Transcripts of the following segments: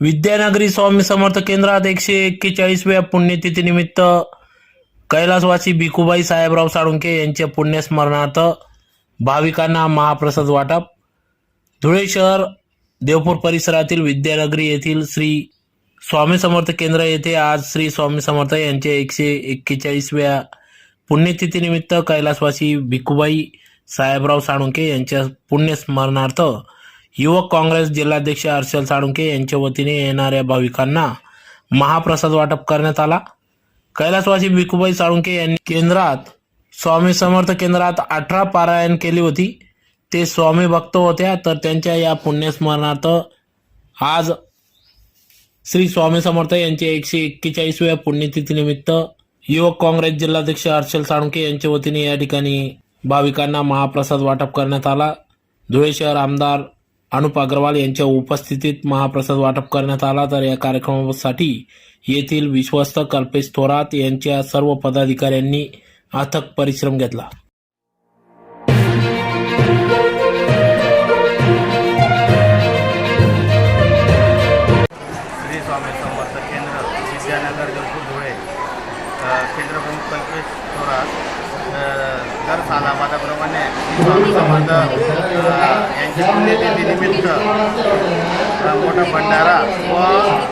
विद्यानगरी स्वामी समर्थ केंद्रात 141व्या पुण्यतिथीनिमित्त कैलासवासी भिकूबाई साहेबराव साळुंखे यांच्या पुण्यस्मरणार्थ भाविकांना महाप्रसाद वाटप. धुळे शहर देवपूर परिसरातील विद्यानगरी येथील श्री स्वामी समर्थ केंद्र येथे आज श्री स्वामी समर्थ यांच्या 141व्या पुण्यतिथीनिमित्त कैलासवासी भिकूबाई साहेबराव साळुंखे यांच्या पुण्यस्मरणार्थ युवक काँग्रेस जिल्हाध्यक्ष हर्षल साळुंखे यांच्या वतीने येणाऱ्या भाविकांना महाप्रसाद वाटप करण्यात आला. कैलासवासी भिकूबाई साळुंखे यांनी केंद्रात स्वामी समर्थ केंद्रात 18 पारायण केली होती. ते स्वामी भक्त होत्या. तर त्यांच्या या पुण्यस्मरणार्थ आज श्री स्वामी समर्थ यांच्या 141व्या पुण्यतिथीनिमित्त युवक काँग्रेस जिल्हाध्यक्ष हर्षल साळुंखे यांच्या वतीने या ठिकाणी भाविकांना महाप्रसाद वाटप करण्यात आला. धुळे शहर आमदार अनुप अग्रवाल यांच्या उपस्थितीत महाप्रसाद वाटप करण्यात आला. तर या कार्यक्रमासाठी येथील विश्वस्त कल्पेश थोरात यांच्या सर्व पदाधिकाऱ्यांनी अथक परिश्रम घेतला. श्री स्वामी समर्थ केंद्र विद्यानगर देवपूर धुळे केंद्र प्रमुख कल्पेश थोरात दर सालाबादाप्रमाणे स्वामी समर्थ यांच्या पुण्यतिथीनिमित्त मोठा भंडारा व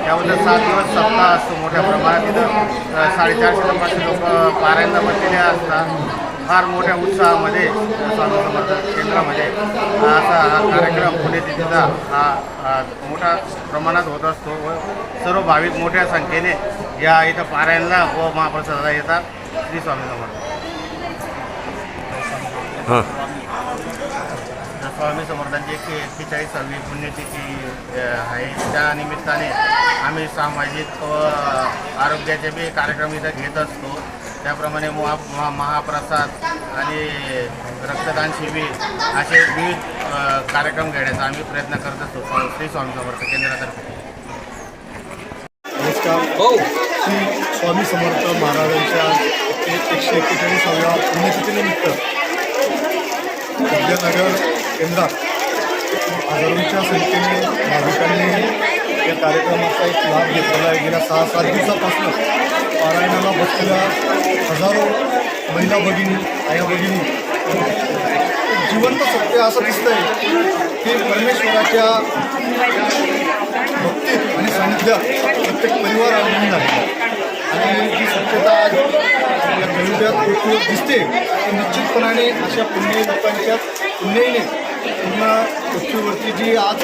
त्यामध्ये 7 दिवस सप्ताह असतो. मोठ्या प्रमाणात तिथं 450 ते 500 लोक पारायणला बसलेले असतात. फार मोठ्या उत्साहामध्ये स्वामी समर्थ केंद्रामध्ये असा हा कार्यक्रम पुण्यतिथीचा हा मोठ्या प्रमाणात होत असतो व सर्व भाविक मोठ्या संख्येने या इथं पारायणला व महाप्रसादाला येतात. श्री स्वामी समर्थ. स्वामी समर्थांची 141वी पुण्यतिथी आहे. त्या निमित्ताने आम्ही सामाजिक व आरोग्याचे बी कार्यक्रम इथं घेत असतो. त्याप्रमाणे महाप्रसाद आणि रक्तदान शिबिर असे विविध कार्यक्रम घेण्याचा आम्ही प्रयत्न करत असतो श्री स्वामी समर्थ केंद्रातर्फे. नमस्कार. श्री स्वामी समर्थ महाराजांच्या 141व्या पुण्यतिथीनिमित्त विद्यानगर केंद्रात हजारोंच्या संख्येने भाविकांनी या कार्यक्रमाचा एक लाभ घेतलेला आहे. गेल्या 6-7 दिवसापासून पारायणाला बसलेल्या हजारो महिला भगिनी आया भगिनी जिवंत सत्य असं दिसतंय की परमेश्वराच्या भक्तीत आणि सानिध्यात प्रत्येक परिवार अवलंबून झालेला आणि जी सत्यता आज आपल्या कलियुगात उपयोग दिसते ती निश्चितपणाने अशा पुण्य लोकांच्या पुण्याईने पुन्हा पृथ्वीवरती जी आज